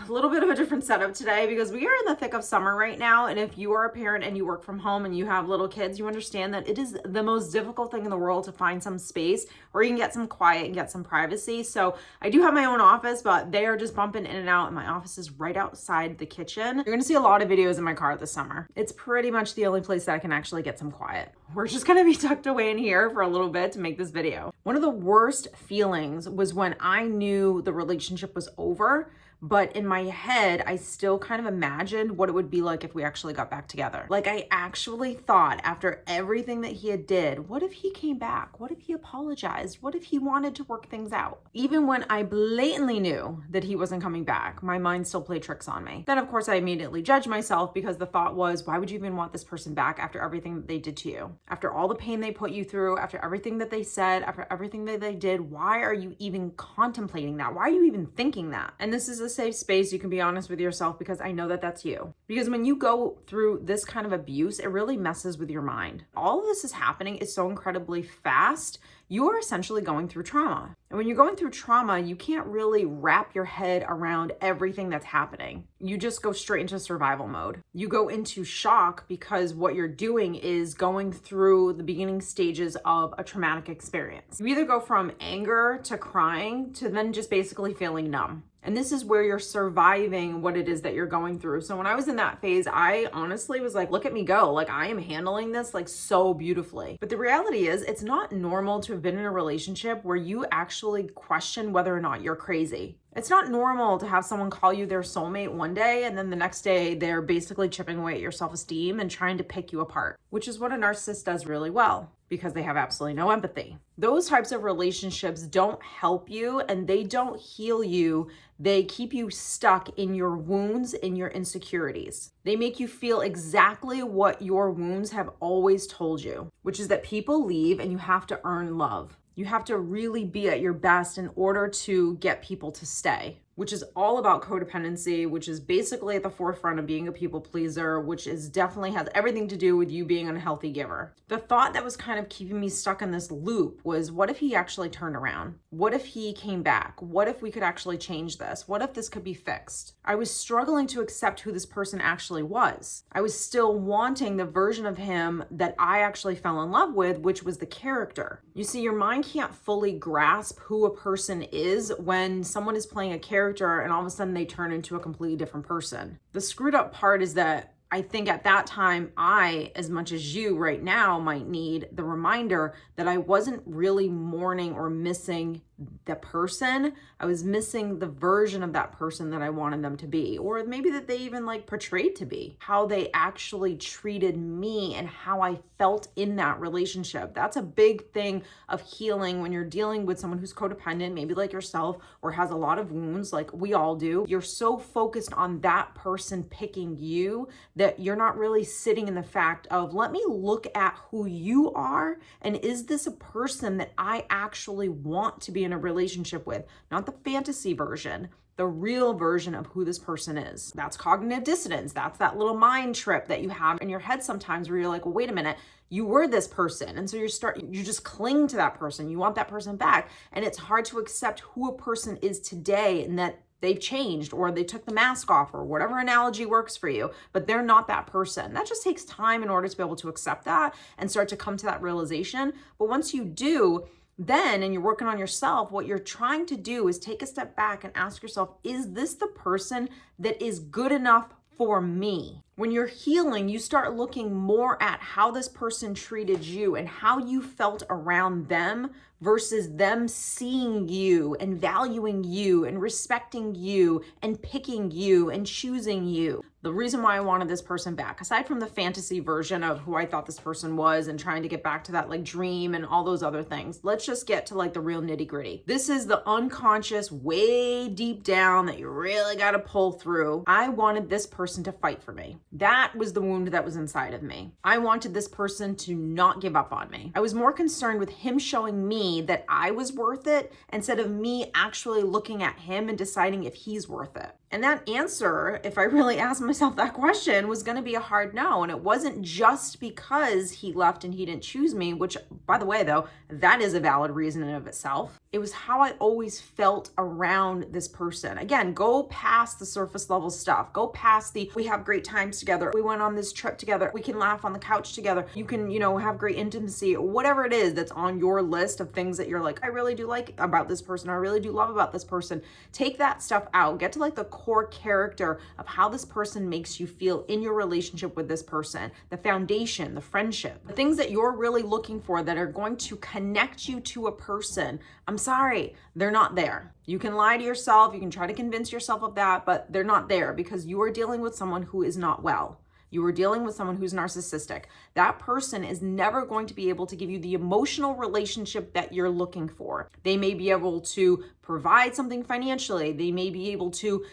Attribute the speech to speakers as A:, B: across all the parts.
A: a little bit of a different setup today because we are in the thick of summer right now. And if you are a parent and you work from home and you have little kids, you understand that it is the most difficult thing in the world to find some space where you can get some quiet and get some privacy. So I do have my own office, but they are just bumping in and out, and my office is right outside the kitchen. You're gonna see a lot of videos in my car this summer. It's pretty much the only place that I can actually get some quiet. We're just gonna be tucked away in here for a little bit to make this video. One of the worst feelings was when I knew the relationship was over, but in my head, I still kind of imagined what it would be like if we actually got back together. Like, I actually thought after everything that he had did, what if he came back? What if he apologized? What if he wanted to work things out? Even when I blatantly knew that he wasn't coming back, my mind still played tricks on me. Then of course I immediately judged myself because the thought was, why would you even want this person back after everything that they did to you? After all the pain they put you through, after everything that they said, after everything that they did, why are you even contemplating that? Why are you even thinking that? And this is a safe space. You can be honest with yourself because I know that that's you. Because when you go through this kind of abuse, it really messes with your mind. All of this is happening is so incredibly fast. You are essentially going through trauma. And when you're going through trauma, you can't really wrap your head around everything that's happening. You just go straight into survival mode. You go into shock because what you're doing is going through the beginning stages of a traumatic experience. You either go from anger to crying to then just basically feeling numb. And this is where you're surviving what it is that you're going through. So when I was in that phase, I honestly was like, look at me go. Like, I am handling this like so beautifully. But the reality is, it's not normal to have been in a relationship where you actually question whether or not you're crazy. It's not normal to have someone call you their soulmate one day and then the next day they're basically chipping away at your self-esteem and trying to pick you apart, which is what a narcissist does really well because they have absolutely no empathy. Those types of relationships don't help you and they don't heal you. They keep you stuck in your wounds and your insecurities. They make you feel exactly what your wounds have always told you, which is that people leave and you have to earn love. You have to really be at your best in order to get people to stay, which is all about codependency, which is basically at the forefront of being a people pleaser, which is definitely has everything to do with you being an unhealthy giver. The thought that was kind of keeping me stuck in this loop was, what if he actually turned around? What if he came back? What if we could actually change this? What if this could be fixed? I was struggling to accept who this person actually was. I was still wanting the version of him that I actually fell in love with, which was the character. You see, your mind can't fully grasp who a person is when someone is playing a character and all of a sudden they turn into a completely different person. The screwed up part is that I think at that time, I, as much as you right now, might need the reminder that I wasn't really mourning or missing the person. I was missing the version of that person that I wanted them to be, or maybe that they even like portrayed to be, how they actually treated me and how I felt in that relationship. That's a big thing of healing when you're dealing with someone who's codependent, maybe like yourself, or has a lot of wounds like we all do. You're so focused on that person picking you that you're not really sitting in the fact of, let me look at who you are, and is this a person that I actually want to be in a relationship with? Not the fantasy version, the real version of who this person is. That's cognitive dissonance. That's that little mind trip that you have in your head sometimes where you're like, well, wait a minute, you were this person. And so you just cling to that person. You want that person back. And it's hard to accept who a person is today and that they've changed or they took the mask off or whatever analogy works for you, but they're not that person. That just takes time in order to be able to accept that and start to come to that realization. But once you do, then, and you're working on yourself, what you're trying to do is take a step back and ask yourself, is this the person that is good enough for me? When you're healing, you start looking more at how this person treated you and how you felt around them versus them seeing you and valuing you and respecting you and picking you and choosing you. The reason why I wanted this person back, aside from the fantasy version of who I thought this person was and trying to get back to that like dream and all those other things, let's just get to like the real nitty gritty. This is the unconscious, way deep down that you really got to pull through. I wanted this person to fight for me. That was the wound that was inside of me. I wanted this person to not give up on me. I was more concerned with him showing me that I was worth it instead of me actually looking at him and deciding if he's worth it. And that answer, if I really asked myself that question, was going to be a hard no. And it wasn't just because he left and he didn't choose me, which, by the way, though, that is a valid reason in and of itself. It was how I always felt around this person. Again, go past the surface level stuff. Go past the, we have great times together. We went on this trip together. We can laugh on the couch together. You can, have great intimacy, whatever it is that's on your list of things that you're like, I really do like about this person. I really do love about this person. Take that stuff out. Get to like the core character of how this person makes you feel in your relationship with this person, the foundation, the friendship, the things that you're really looking for that are going to connect you to a person. I'm sorry, they're not there. You can lie to yourself, you can try to convince yourself of that, but they're not there because you are dealing with someone who is not well. You are dealing with someone who's narcissistic. That person is never going to be able to give you the emotional relationship that you're looking for. They may be able to provide something financially. They may be able to,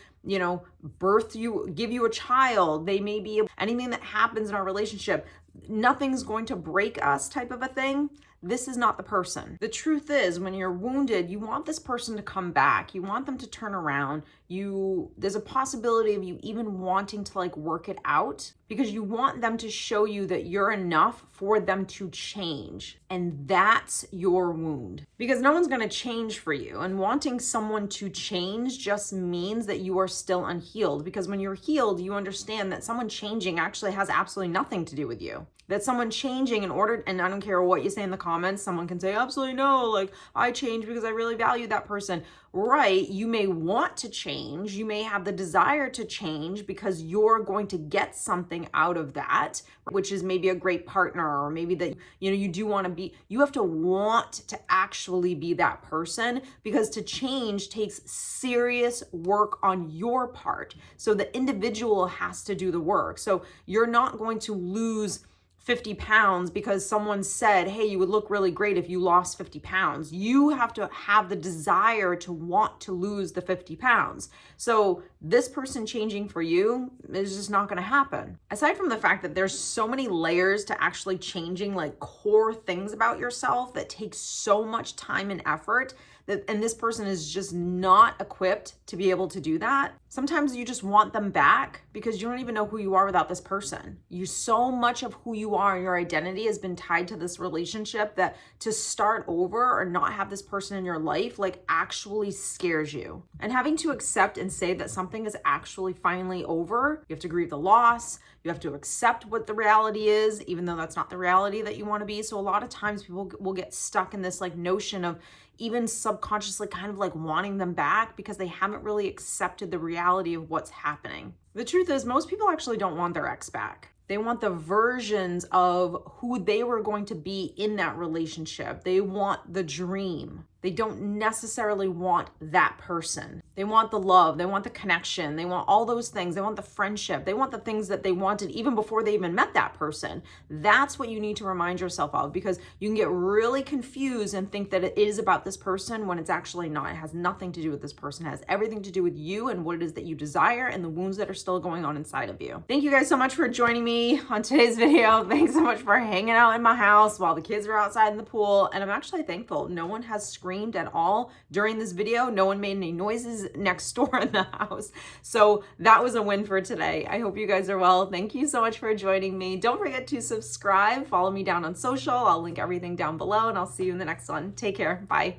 A: birth you, give you a child. They may be able, anything that happens in our relationship, nothing's going to break us type of a thing. This is not the person. The truth is, when you're wounded, you want this person to come back. You want them to turn around. There's a possibility of you even wanting to work it out because you want them to show you that you're enough for them to change. And that's your wound because no one's going to change for you. And wanting someone to change just means that you are still unhealed because when you're healed, you understand that someone changing actually has absolutely nothing to do with you. That someone changing in order, and I don't care what you say in the comments, someone can say, absolutely no, I change because I really value that person. Right, you may want to change, you may have the desire to change because you're going to get something out of that, which is maybe a great partner, or maybe that, you do want to be, you have to want to actually be that person because to change takes serious work on your part. So the individual has to do the work. So you're not going to lose 50 pounds because someone said, hey, you would look really great if you lost 50 pounds. You have to have the desire to want to lose the 50 pounds. So this person changing for you is just not going to happen. Aside from the fact that there's so many layers to actually changing core things about yourself that takes so much time and effort, and this person is just not equipped to be able to do that. Sometimes you just want them back because you don't even know who you are without this person. So much of who you are and your identity has been tied to this relationship that to start over or not have this person in your life actually scares you. And having to accept and say that something is actually finally over, you have to grieve the loss. You have to accept what the reality is, even though that's not the reality that you want to be. So a lot of times people will get stuck in this notion of even subconsciously kind of wanting them back because they haven't really accepted the reality of what's happening. The truth is, most people actually don't want their ex back. They want the versions of who they were going to be in that relationship. They want the dream. They don't necessarily want that person. They want the love. They want the connection. They want all those things. They want the friendship. They want the things that they wanted even before they even met that person. That's what you need to remind yourself of because you can get really confused and think that it is about this person when it's actually not. It has nothing to do with this person. It has everything to do with you and what it is that you desire and the wounds that are still going on inside of you. Thank you guys so much for joining me on today's video. Thanks so much for hanging out in my house while the kids are outside in the pool. And I'm actually thankful no one has screamed at all during this video. No one made any noises next door in the house. So that was a win for today. I hope you guys are well. Thank you so much for joining me. Don't forget to subscribe. Follow me down on social. I'll link everything down below and I'll see you in the next one. Take care. Bye.